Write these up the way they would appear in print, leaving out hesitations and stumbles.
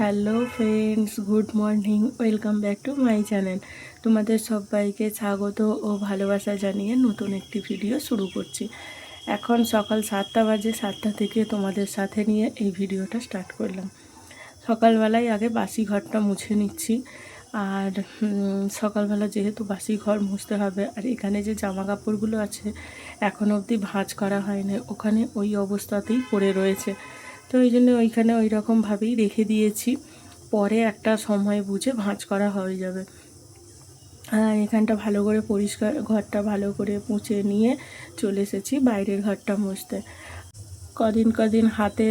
Hello friends, good morning. Welcome back to my channel. তোমাদের সবাইকে স্বাগত ও ভালোবাসা জানিয়ে নতুন একটি ভিডিও শুরু করছি। এখন সকাল 7টা বাজে। 7টা থেকে তোমাদের সাথে নিয়ে এই ভিডিওটা স্টার্ট করলাম। সকালবেলায় আগে বাসি ঘরটা মুছে নিচ্ছি। আর সকালবেলা যেহেতু বাসি ঘর মুছতে হবে, আর এখানে যে জামা কাপড়গুলো আছে এখনও অবধি ভাঁজ করা হয়নি, ওখানে ওই অবস্থাতেই পড়ে রয়েছে। তো এই জন্য ওইখানে ওই রকমভাবেই রেখে দিয়েছি, পরে একটা সময় বুঝে ভাঁজ করা হয়ে যাবে। এখানটা ভালো করে পরিষ্কার, ঘরটা ভালো করে মুছে নিয়ে চলে এসেছি বাইরের ঘরটা মুছতে। কদিন হাতে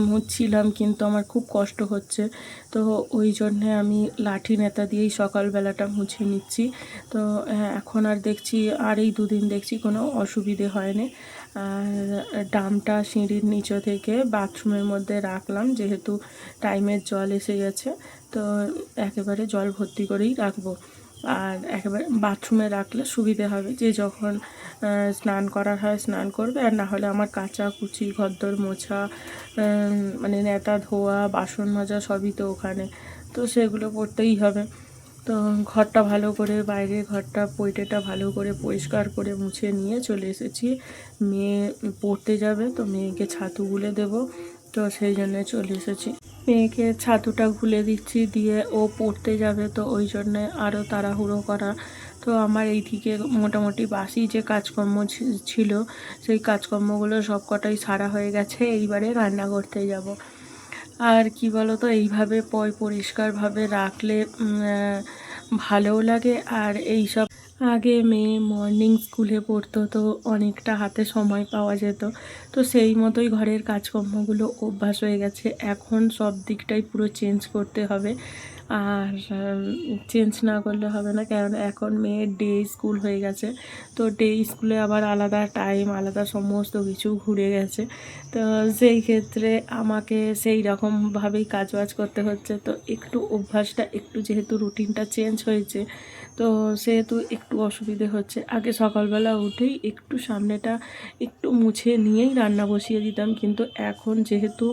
মুছছিলাম, কিন্তু আমার খুব কষ্ট হচ্ছে, তো ওই জন্যে আমি লাঠি নেতা দিয়েই সকালবেলাটা মুছে নিচ্ছি। তো এখন আর দেখছি, আর এই দুদিন দেখছি কোনো অসুবিধে হয়নি। আর ড্রামটা সিঁড়ির নিচে থেকে বাথরুমের মধ্যে রাখলাম, যেহেতু টাইমের জল এসে গেছে, তো একেবারে জল ভর্তি করেই রাখবো। আর একেবারে বাথরুমে রাখলে সুবিধে হবে, যে যখন স্নান করার হয় স্নান করবে, আর না হলে আমার কাচা কুচি, ঘরদোর মোছা, মানে নেতা ধোয়া, বাসন মাজা সবই তো ওখানে, তো সেগুলো করতেই হবে। তো ঘরটা ভালো করে, বাইরের ঘরটা পৈটেটা ভালো করে পরিষ্কার করে মুছে নিয়ে চলে এসেছি। মেয়ে পড়তে যাবে, তো মেয়েকে ছাতু গুলে দেবো, তো সেই জন্যে চলে এসেছি। মেয়েকে ছাতুটা গুলে দিচ্ছি, দিয়ে ও পড়তে যাবে, তো ওই জন্যে আরও তাড়াহুড়ো করা। তো আমার এইদিকে মোটামুটি বাসি যে কাজকর্ম ছিল, সেই কাজকর্মগুলো সব কটাই সারা হয়ে গেছে। এইবারে রান্না করতে যাব। আর কি বলো তো, এইভাবে পরিষ্কারভাবে রাখলে ভালোও লাগে। আর এই সব আগে মেয়ে মর্নিং স্কুলে পড়তো, তো অনেকটা হাতে সময় পাওয়া যেত, তো সেই মতোই ঘরের কাজকর্মগুলো অভ্যাস হয়ে গেছে। এখন সব দিকটাই পুরো চেঞ্জ করতে হবে। আর চেঞ্জ না করলে হবে না, কারণ এখন মেয়ের ডে স্কুল হয়ে গেছে। তো ডে স্কুলে আবার আলাদা টাইম, আলাদা সমস্ত কিছু ঘুরে গেছে। তো সেই ক্ষেত্রে আমাকে সেই রকমভাবেই কাজবাজ করতে হচ্ছে। তো একটু অভ্যাসটা, একটু যেহেতু রুটিনটা চেঞ্জ হয়েছে, তো সেহেতু একটু অসুবিধে হচ্ছে। আগে সকালবেলা উঠেই একটু সামনেটা একটু মুছে নিয়েই রান্না বসিয়ে দিতাম, কিন্তু এখন যেহেতু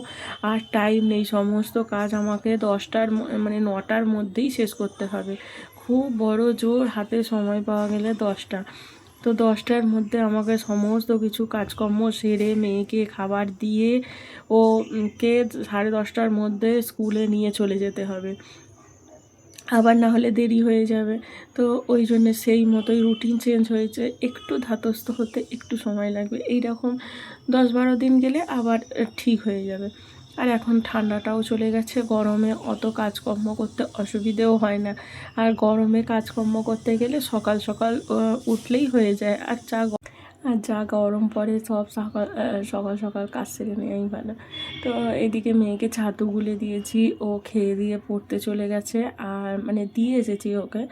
আর টাইম নেই, সমস্ত কাজ আমাকে 10টার মানে 9টার মধ্যেই শেষ করতে হবে। খুব বড় জোর হাতে সময় পাওয়া গেলে 10টা, তো 10টার মধ্যে আমাকে সমস্ত কিছু কাজকর্ম সেরে মেয়েকে খাবার দিয়ে ও কে 10:30টার মধ্যে স্কুলে নিয়ে চলে যেতে হবে, আবার না হলে দেরি হয়ে যাবে। তো ওই জন্যে সেই মতোই রুটিন চেঞ্জ হয়েছে। একটু ধাতস্থ হতে একটু সময় লাগবে, এই রকম 10-12 দিন গেলে আবার ঠিক হয়ে যাবে। আর এখন ঠান্ডাটাও চলে গেছে, গরমে অত কাজকর্ম করতে অসুবিধেও হয় না। আর গরমে কাজকর্ম করতে গেলে সকাল সকাল উঠলেই হয়ে যায়। আর যা গরম পড়ে, সব সকাল সকাল সকাল কাজ সেরে নেওয়াই ভালো। তো এদিকে মেয়েকে ছাতু গুলে দিয়েছি, ও খেয়ে দিয়ে পড়তে চলে গেছে। আর মানে দিয়ে এসেছি ওকে,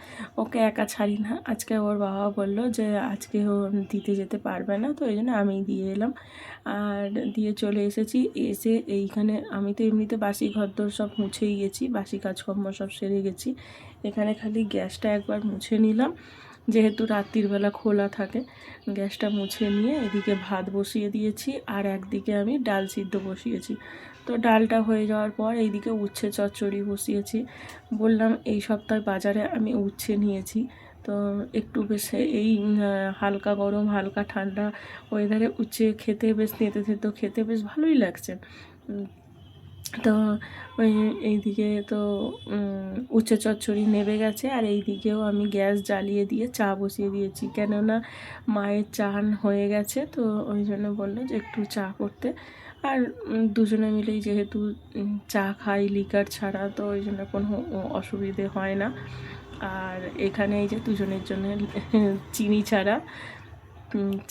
ওকে একা ছাড়ি না। আজকে ওর বাবা বললো যে আজকে ও দিতে যেতে পারবে না, তো এই জন্য আমি দিয়ে এলাম। আর দিয়ে চলে এসেছি। এসে এইখানে আমি তো এমনিতে বাসি ঘরদোর সব মুছেই গেছি, বাসি কাজকর্ম সব সেরে গেছি। এখানে খালি গ্যাসটা একবার মুছে নিলাম, যেহেতু রাত্রিবেলা খোলা থাকে। গ্যাসটা মুছে নিয়ে এদিকে ভাত বসিয়ে দিয়েছি, আর একদিকে আমি ডাল সিদ্ধ বসিয়েছি। তো ডালটা হয়ে যাওয়ার পর এইদিকে উচ্ছে চচ্চড়ি বসিয়েছি। বললাম এই সপ্তাহে বাজারে আমি উচ্ছে নিয়েছি, তো একটু বেশ এই হালকা গরম হালকা ঠান্ডা ওয়েদারে উচ্ছে খেতে বেশ তেঁতো তেঁতো খেতে বেশ ভালোই লাগছে। তো ওই এইদিকে তো উচ্ছে চচ্চড়ি নেবে গেছে, আর এই দিকেও আমি গ্যাস জ্বালিয়ে দিয়ে চা বসিয়ে দিয়েছি, কেননা মায়ের চান হয়ে গেছে, তো ওই জন্য বললো যে একটু চা করতে। আর দুজনে মিলেই যেহেতু চা খাই লিকার ছাড়া, তো ওই জন্য কোনো অসুবিধে হয় না। আর এখানে এই যে দুজনের জন্য চিনি ছাড়া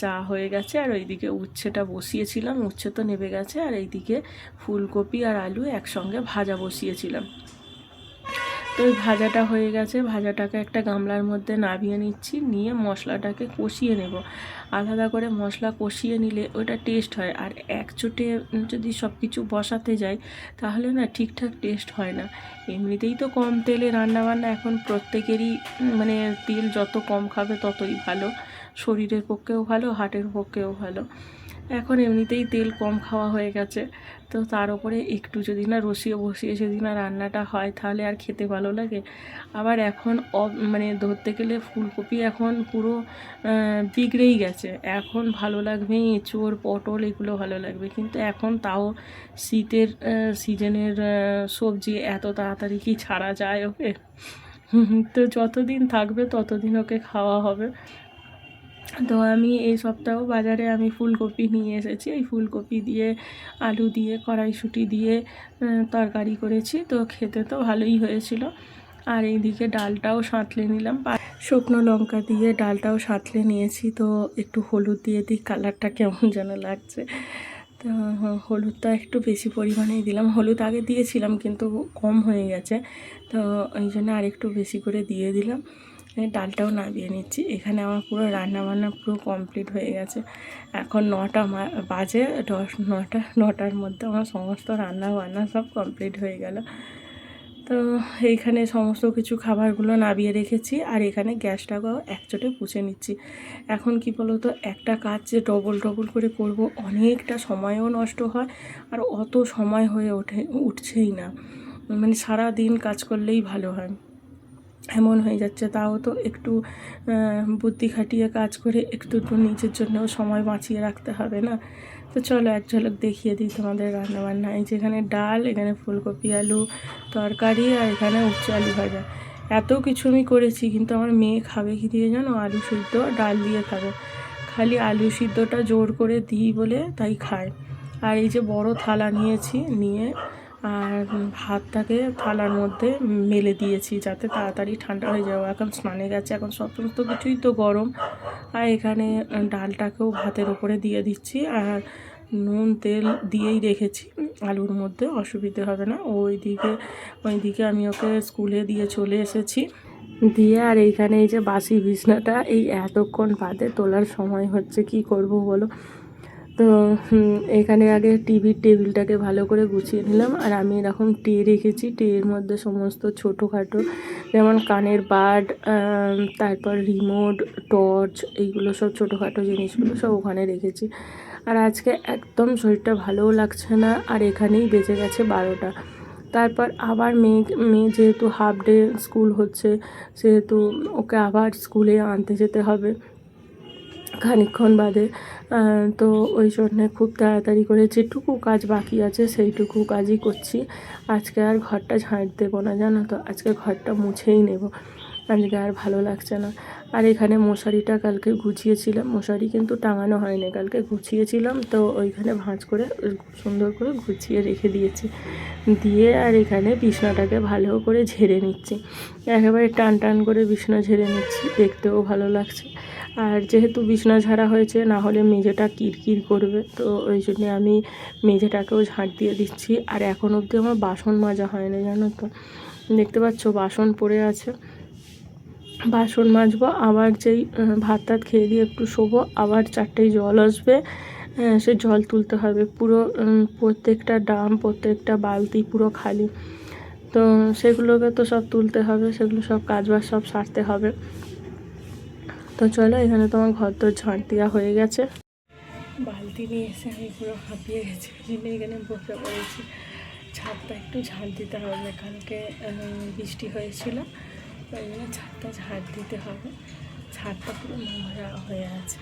চা হয়ে গেছে। আর ওইদিকে উচ্ছেটা বসিয়েছিলাম, উচ্ছে তো নেবে গেছে। আর এইদিকে ফুলকপি আর আলু একসঙ্গে ভাজা বসিয়েছিলাম। তো ওই ভাজাটা হয়ে গেছে, ভাজাটাকে একটা গামলার মধ্যে নামিয়ে নিচ্ছি, নিয়ে মশলাটাকে কষিয়ে নেব। আলাদা করে মশলা কষিয়ে নিলে ওটা টেস্ট হয়, আর একচোটে যদি সব কিছু বসাতে যাই তাহলে না ঠিকঠাক টেস্ট হয় না। এমনিতেই তো কম তেলে রান্নাবান্না এখন প্রত্যেকেরই, মানে তেল যত কম খাবে ততই ভালো, শরীরের পক্ষেও ভালো, হার্টের পক্ষেও ভালো। এখন এমনিতেই তেল কম খাওয়া হয়ে গেছে, তো তার উপরে একটু যদি না রসিয়ে বসিয়ে যদি না রান্নাটা হয় তাহলে আর খেতে ভালো লাগে। আবার এখন মানে ধরতে গেলে ফুলকপি এখন পুরো বিগড়েই গেছে। এখন ভালো লাগবে এঁচোড় পটল এগুলো ভালো লাগবে, কিন্তু এখন তাও শীতের সিজনের সবজি এত তাড়াতাড়ি কি ছাড়া যায় ওকে? তো যতদিন থাকবে ততদিন ওকে খাওয়া হবে। তো আমি এই সপ্তাহ বাজারে আমি ফুলকপি নিয়ে এসেছি। এই ফুলকপি দিয়ে আলু দিয়ে কড়াইশুঁটি দিয়ে তরকারি করেছি, তো খেতে তো ভালোই হয়েছিল। আর এইদিকে ডালটাও সাঁতলে নিলাম, শুকনো লঙ্কা দিয়ে ডালটাও সাঁতলে নিয়েছি। তো একটু হলুদ দিয়ে দিই, কালারটা কেমন যেন লাগছে। তো হলুদটা একটু বেশি পরিমাণেই দিলাম, হলুদ আগে দিয়েছিলাম কিন্তু কম হয়ে গেছে, তো ওই জন্য আর একটু বেশি করে দিয়ে দিলাম। ডালটাও নামিয়ে নিচ্ছি। এখানে আমার পুরো রান্নাবান্না পুরো কমপ্লিট হয়ে গেছে। এখন 9টা বাজে, 9টার মধ্যে আমার সমস্ত রান্না বান্না সব কমপ্লিট হয়ে গেল। তো এইখানে সমস্ত কিছু খাবারগুলো নামিয়ে রেখেছি, আর এখানে গ্যাসটাকেও একচোটে পুছে নিচ্ছি। এখন কি বলো তো, একটা কাজ যে ডবল করে করব, অনেকটা সময়ও নষ্ট হয়, আর অত সময় হয়ে উঠছেই না। মানে সারা দিন কাজ করলেই ভালো হয়, এমন হয়ে যাচ্ছে। তাও তো একটু বুদ্ধি খাটিয়ে কাজ করে একটু তো নিজের জন্যও সময় বাঁচিয়ে রাখতে হবে না? তো চলো এক ঝলক দেখিয়ে দিই তোমাদের রান্নাবান্না। এই যেখানে ডাল, এখানে ফুলকপি আলু তরকারি, আর এখানে উচ্ছে আলু ভাজা। এত কিছু আমি করেছি, কিন্তু আমার মেয়ে খাবে কি দিয়ে জানো? আলু সিদ্ধ ডাল দিয়ে খাবে। খালি আলু সিদ্ধটা জোর করে দিই বলে তাই খায়। আর এই যে বড় থালা নিয়েছি, নিয়ে আর ভাতটাকে থালার মধ্যে মেলে দিয়েছি যাতে তাড়াতাড়ি ঠান্ডা হয়ে যাবে। এখন স্নানে গেছে, এখন সমস্ত কিছুই তো গরম। আর এখানে ডালটাকেও ভাতের ওপরে দিয়ে দিচ্ছি, আর নুন তেল দিয়েই রেখেছি আলুর মধ্যে, অসুবিধে হবে না। ওইদিকে আমি ওকে স্কুলে দিয়ে চলে এসেছি। দিয়ে আর এইখানে এই যে বাসি বিছনাটা এই এতক্ষণ বাদে তোলার সময় হচ্ছে, কি করব বলো? তো এখানে আগে টিভির টেবিলটাকে ভালো করে গুছিয়ে নিলাম। আর আমি এরকম ট্রে রেখেছি, ট্রের মধ্যে সমস্ত ছোটোখাটো যেমন কানের বাড, তারপর রিমোট, টর্চ, এইগুলো সব ছোটোখাটো জিনিসগুলো সব ওখানে রেখেছি। আর আজকে একদম শরীরটা ভালোও লাগছে না, আর এখানেই বেজে গেছে 12টা। তারপর আবার মেয়ে যেহেতু হাফ ডে স্কুল হচ্ছে, সেহেতু ওকে আবার স্কুলে আনতে যেতে হবে খানিকক্ষণ বাদে। তো ওই জন্যে খুব তাড়াতাড়ি করে যেটুকু কাজ বাকি আছে সেইটুকু কাজই করছি। আজকে আর ঘরটা ঝাঁট দেবো না, জানো তো, আজকে ঘরটা মুছেই নেব। আজকে আর ভালো লাগছে না। আর এখানে মশারিটা কালকে গুছিয়েছিলাম, মশারি কিন্তু টাঙানো হয়নি, কালকে গুছিয়েছিলাম, তো ওইখানে ভাঁজ করে সুন্দর করে গুছিয়ে রেখে দিয়েছি। দিয়ে আর এখানে বিছনাটাকে ভালো করে ঝেড়ে নিচ্ছি, একেবারে টান টান করে বিছনা ঝেড়ে নিচ্ছি, দেখতেও ভালো লাগছে। আর যেহেতু বিছনা ঝাড়া হয়েছে, না হলে মেঝেটা কিরকির করবে, তো ওই জন্যে আমি মেঝেটাকেও ঝাঁট দিয়ে দিচ্ছি। আর এখন অবধি আমার বাসন মাজা হয়নি, জানো তো, দেখতে পাচ্ছ বাসন পড়ে আছে, বাসন মাজবো। আবার যেই ভাত টাত খেয়ে দিয়ে একটু শোবো, আবার 4টায় জল আসবে, সে জল তুলতে হবে। পুরো প্রত্যেকটা ড্রাম, প্রত্যেকটা বালতি পুরো খালি, তো সেগুলোকে তো সব তুলতে হবে, সেগুলো সব কাজবাজ সব সারতে হবে। তো চলো, এখানে তোমার ঘর তো ঝাঁট দেওয়া হয়ে গেছে। বালতি নিয়ে এসে আমি পুরো হাঁপিয়ে গেছি, ওই জন্য এখানে বসে পড়েছি। ছাদটা একটু ঝাঁট দিতে হবে, কালকে বৃষ্টি হয়েছিল, ওই জন্য ছাদটা ঝাঁট দিতে হবে। ছাদটা পুরো নোংরা হয়ে আছে,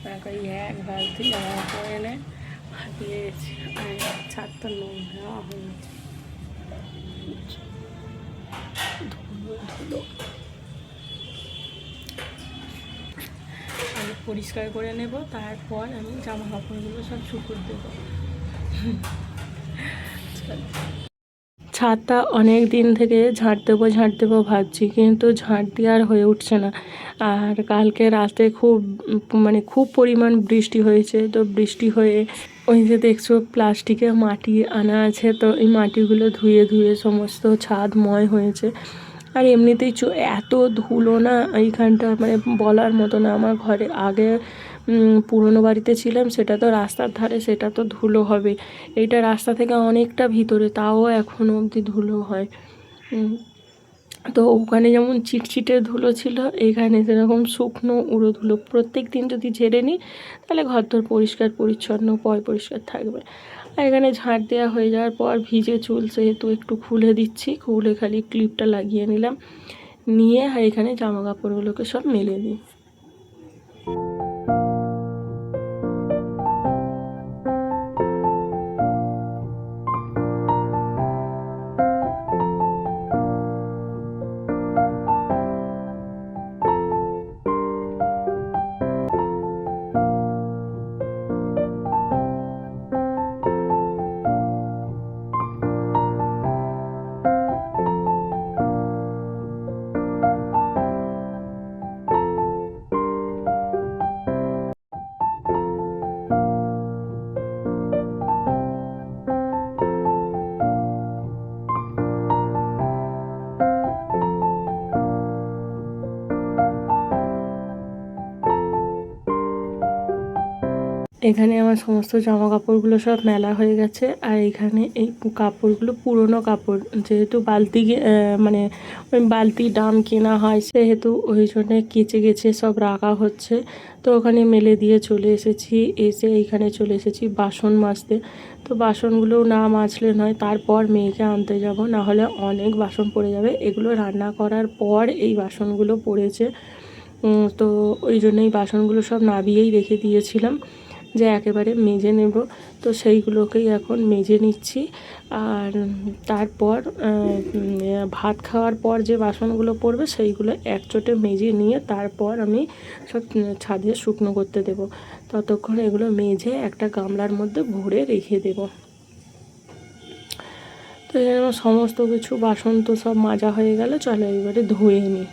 তারপরে এক বালতি জামা কাপড় এনে হাঁপিয়ে গেছি, আর ছাদটা নোংরা হয়ে আছে, ধুলো ধুলো। আমি পরিষ্কার করে নেব, তারপর আমি জামা কাপড়গুলো সব শুকুর দেবো। ছাদটা অনেক দিন থেকে ঝাঁট দেবো ভাবছি, কিন্তু ঝাঁট দেওয়ার হয়ে উঠছে না। আর কালকে রাতে খুব পরিমাণ বৃষ্টি হয়েছে, তো বৃষ্টি হয়ে ওই যে দেখছো প্লাস্টিকের মাটি আনা আছে, তো এই মাটিগুলো ধুয়ে ধুয়ে সমস্ত ছাদময় হয়েছে। আর এমনিতেই এত ধুলো না এইখানটা, মানে বলার মতো না। আমার ঘরে আগে পুরনো বাড়িতে ছিলাম, সেটা তো রাস্তার ধারে, সেটা তো ধুলো হবে। এইটা রাস্তা থেকে অনেকটা ভিতরে, তাও এখনও অবধি ধুলো হয়। তো ওখানে যেমন চিটচিটে ধুলো ছিল, এখানে সেরকম শুকনো উড়ো ধুলো। প্রত্যেক দিন যদি ঝেড়ে নিই তাহলে ঘরদোর পরিষ্কার পরিচ্ছন্ন পরিষ্কার থাকবে। আর এখানে ঝাঁট দেওয়া হয়ে যাওয়ার পর ভিজে চুল সেহেতু একটু খুলে দিচ্ছি, খুলে খালি ক্লিপটা লাগিয়ে নিলাম, নিয়ে আর এখানে জামা কাপড়গুলোকে সব মেলে দিই। এখানে আমার সমস্ত জামা কাপড়গুলো সব মেলা হয়ে গেছে। আর এখানে এই কাপড়গুলো পুরনো কাপড়, যেহেতু বালতি মানে ওই বালতি ড্রাম কেনা হয়, সেহেতু ওই জন্যে কেচে গেছে সব রাখা হচ্ছে। তো ওখানে মেলে দিয়ে চলে এসেছি, এসে এইখানে চলে এসেছি বাসন মাজতে। তো বাসনগুলো না মাজলে নয়, তারপর মেয়েকে আনতে যাব, না হলে অনেক বাসন পড়ে যাবে। এগুলো রান্না করার পর এই বাসনগুলো পড়েছে, তো ওই জন্যই বাসনগুলো সব নাবিয়েই রেখে দিয়েছিলাম যে একেবারে মেজে নেব। তো সেইগুলোকেই এখন মেজে নিচ্ছি। আর তারপর ভাত খাওয়ার পর যে বাসনগুলো পড়বে সেইগুলো একচোটে মেজে নিয়ে তারপর আমি সব ছাদে শুকনো করতে দেব। ততক্ষণ এগুলো মেজে একটা গামলার মধ্যে ভরে রেখে দেব। তো এখানে আমার সমস্ত কিছু বাসন তো সব মাজা হয়ে গেল, চলো এবারে ধুয়ে নিই।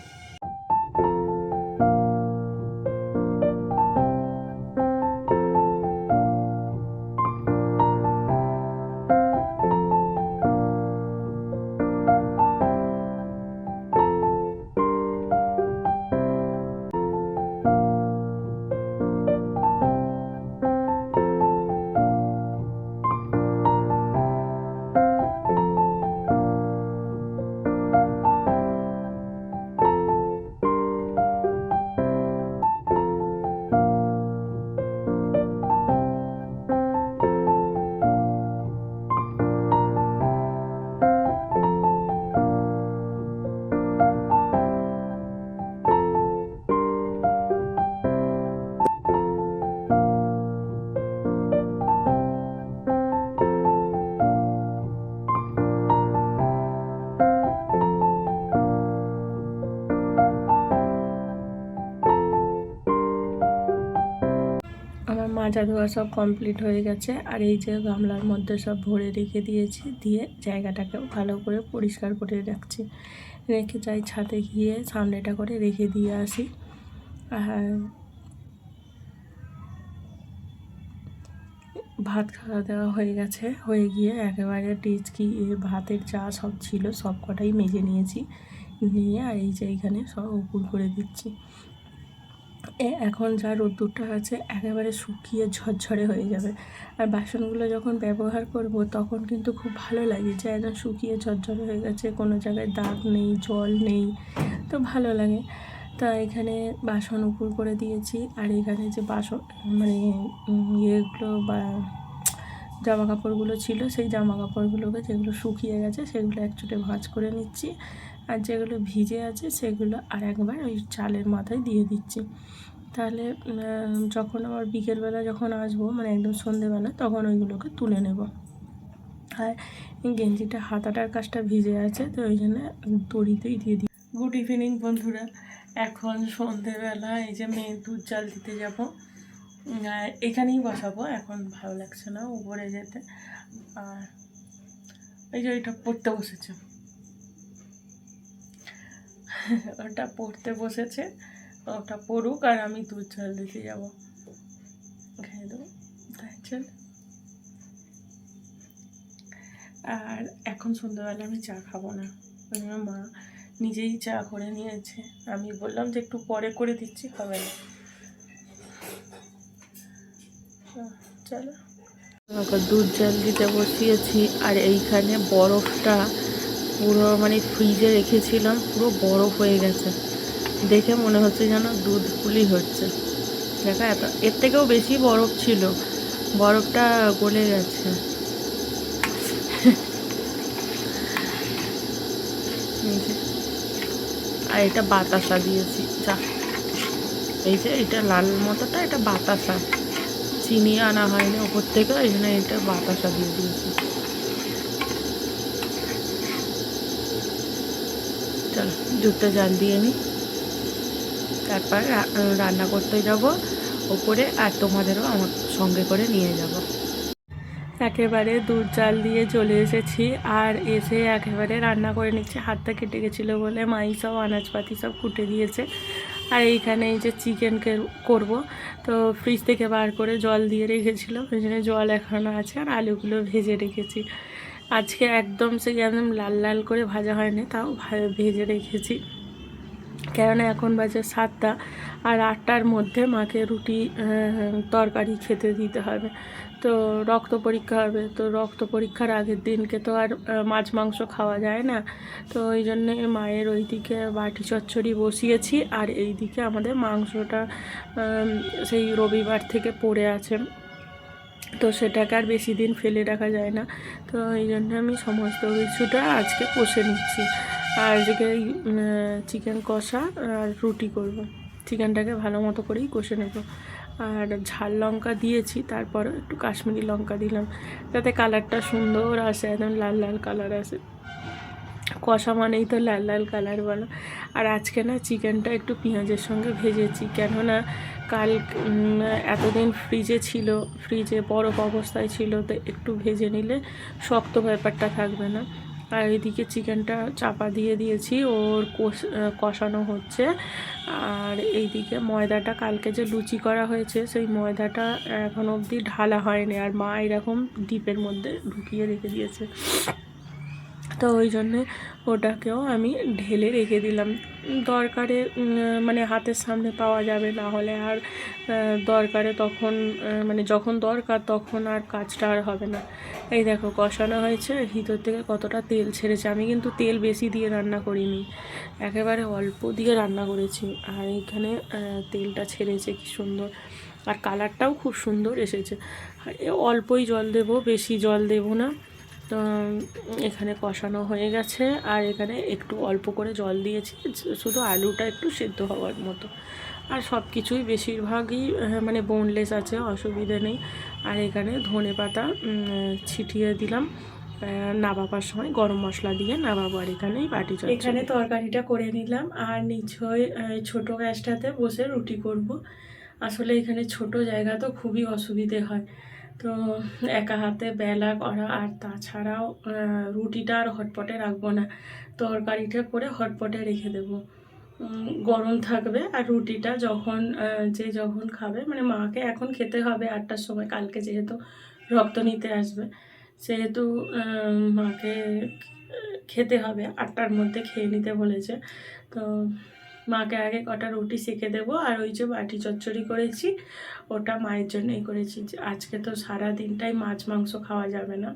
আমার মাজা ধোয়া সব কমপ্লিট হয়ে গেছে। আর এই যে গামলার মধ্যে সব ভরে রেখে দিয়েছি, দিয়ে জায়গাটাকেও ভালো করে পরিষ্কার করে রাখছি, রেখে যাই ছাদে গিয়ে সামনেটা করে রেখে দিয়ে আসি। আর ভাত খাওয়া দাওয়া হয়ে গেছে, হয়ে গিয়ে একেবারে ডেচকি ভাতের যা সব ছিল সব কটাই মেজে নিয়েছি, নিয়ে আর এই যে এইখানে সব উপুর করে দিচ্ছি। এখন যা রোদ্দুরটা আছে একেবারে শুকিয়ে ঝরঝরে হয়ে যাবে। আর বাসনগুলো যখন ব্যবহার করব তখন কিন্তু খুব ভালো লাগে যে একদম শুকিয়ে ঝরঝরে হয়ে গেছে, কোনো জায়গায় দাগ নেই, জল নেই, তো ভালো লাগে। তা এখানে বাসন উপুর করে দিয়েছি। আর এখানে যে বাসন মানে ইয়েগুলো বা জামা কাপড়গুলো ছিল, সেই জামা কাপড়গুলোকে যেগুলো শুকিয়ে গেছে সেগুলো একচুটে ভাঁজ করে নিচ্ছি। আর যেগুলো ভিজে আছে সেগুলো আর একবার ওই চালের মাথায় দিয়ে দিচ্ছি। তাহলে যখন আবার বিকেলবেলা যখন আসবো, মানে একদম সন্ধেবেলা, তখন ওইগুলোকে তুলে নেব। আর গেঞ্জিটা হাতাটার কাজটা ভিজে আছে, তো ওই জন্য দড়িতেই দিয়ে দিই। গুড ইভিনিং বন্ধুরা, এখন সন্ধেবেলা এই যে মেয়ের দুধ জাল দিতে যাব, এখানেই বসাবো, এখন ভালো লাগছে না উপরে যেতে। আর এই যে ওইটা পড়তে বসেছে, ওটা পড়তে বসেছে, ওটা পড়ুক আর আমি দুধ জাল দিতে যাবো, খেয়ে দেবো, তাই চল। আর এখন সন্ধ্যাবেলা আমি চা খাবো না, আমার মা নিজেই চা করে নিয়েছে, আমি বললাম যে একটু পরে করে দিচ্ছি, হবে না, চলো। দুধ জাল দিতে বসিয়েছি। আর এইখানে বরফটা পুরো মানে ফ্রিজে রেখেছিলাম, পুরো বরফ হয়ে গেছে। দেখে মনে হচ্ছে যেন দুধ পুলি হচ্ছে। দেখো এর থেকেও বেশি বরফ ছিল, বরফটা গলে গেছে। আর এটা বাতাসা দিয়েছি, যা এই যে এটা লাল মতোটা, এটা বাতাসা, চিনি আনা হয়নি ওপর থেকে, এই জন্য এটা বাতাসা দিয়ে দিয়েছি। চলো দুধটা জাল দিয়ে নিই, তারপর রান্না করতে যাব ওপরে, আর তোমাদেরও আমার সঙ্গে করে নিয়ে যাব। একেবারে দুধ জাল দিয়ে চলে এসেছি, আর এসে একেবারে রান্না করে নিচ্ছি। হাতটা কেটে গেছিলো বলে মাই সব আনাজপাতি সব কুটে দিয়েছে। আর এইখানে এই যে চিকেনকে করব, তো ফ্রিজ থেকে বার করে জল দিয়ে রেখেছিল, ওই জন্য জল এখনও আছে। আর আলুগুলো ভেজে রেখেছি। আজকে একদম একদম লাল লাল করে ভাজা হয়নি, তাও ভেজে রেখেছি। কেননা এখন বাজে 7টা, আর 8টার মধ্যে মাকে রুটি তরকারি খেতে দিতে হবে। তো রক্ত পরীক্ষা হবে, তো রক্ত পরীক্ষার আগের দিনকে তো আর মাছ মাংস খাওয়া যায় না। তো ওই জন্যে মায়ের ওইদিকে বাটি চচ্চড়ি বসিয়েছি, আর এইদিকে আমাদের মাংসটা সেই রবিবার থেকে পড়ে আছে, তো সেটাকে আর বেশি দিন ফেলে রাখা যায় না। তো এই জন্য আমি সমস্ত কিছুটা আজকে কষে নিচ্ছি। আর এদিকে চিকেন কষা আর রুটি করব। চিকেনটাকে ভালো মতো করেই কষে নেব। আর ঝাল লঙ্কা দিয়েছি, তারপর একটু কাশ্মীরি লঙ্কা দিলাম, যাতে কালারটা সুন্দর আসে, একদম লাল লাল কালার আসে। কষা মানেই তো লাল লাল কালার বলো। আর আজকে না চিকেনটা একটু পেঁয়াজের সঙ্গে ভেজেছি, কেননা কাল এতদিন ফ্রিজে ছিল, ফ্রিজে বরফ অবস্থায় ছিল, তো একটু ভেজে নিলে শক্ত ব্যাপারটা থাকবে না। আর এদিকে চিকেনটা চাপা দিয়ে দিয়েছি, ওর কষানো হচ্ছে। আর এইদিকে ময়দাটা কালকে যে লুচি করা হয়েছে, সেই ময়দাটা এখন অবধি ঢালা হয়নি, আর মা এরকম ডিপের মধ্যে ঢুকিয়ে রেখে দিয়েছে। তো ওই জন্যে ওটাকেও আমি ঢেলে রেখে দিলাম। দরকারে মানে হাতের সামনে পাওয়া যাবে, না হলে আর দরকারে তখন মানে যখন দরকার তখন আর কাজটা আর হবে না। এই দেখো কষানো হয়েছে, ভিতর থেকে কতটা তেল ছেড়েছে। আমি কিন্তু তেল বেশি দিয়ে রান্না করিনি, একেবারে অল্প দিয়ে রান্না করেছি। আর এইখানে তেলটা ছেড়েছে কি সুন্দর, আর কালারটাও খুব সুন্দর এসেছে। অল্পই জল দেব, বেশি জল দেব না। তো এখানে কষানো হয়ে গেছে, আর এখানে একটু অল্প করে জল দিয়েছি, শুধু আলুটা একটু সেদ্ধ হওয়ার মতো। আর সব কিছুই বেশিরভাগই মানে বোনলেস আছে, অসুবিধে নেই। আর এখানে ধনে পাতা ছিটিয়ে দিলাম, নাবাবার সময় গরম মশলা দিয়ে নাবাবো। আর এখানেই বাটি চচ্চড়ি, এখানে তরকারিটা করে নিলাম, আর নিশ্চয় ছোটো গ্যাসটাতে বসে রুটি করব। আসলে এখানে ছোট জায়গা তো খুবই অসুবিধে হয়, তো একা হাতে বেলা করা, আর তাছাড়াও রুটিটা আর হটপটে রাখবো না, তরকারিটা করে হটপটে রেখে দেবো, গরম থাকবে। আর রুটিটা যখন যে যখন খাবে, মানে মাকে এখন খেতে হবে 8টার সময়, কালকে যেহেতু রক্ত নিতে আসবে, সেহেতু মাকে খেতে হবে, 8টার মধ্যে খেয়ে নিতে বলেছে। তো মাকে আগে কটা রুটি সেঁকে দেবো। আর ওই যে বাটি চচ্চড়ি করেছি, ওটা মায়ের জন্যই করেছি। আজকে তো সারা দিনটাই মাছ মাংস খাওয়া যাবে না।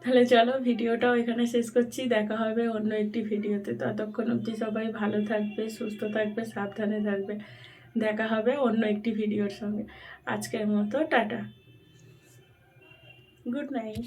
তাহলে চলো ভিডিওটাও এখানে শেষ করছি, দেখা হবে অন্য একটি ভিডিওতে। ততক্ষণ অবধি সবাই ভালো থাকবে, সুস্থ থাকবে, সাবধানে থাকবে। দেখা হবে অন্য একটি ভিডিওর সঙ্গে। আজকের মতো টাটা, গুড নাইট।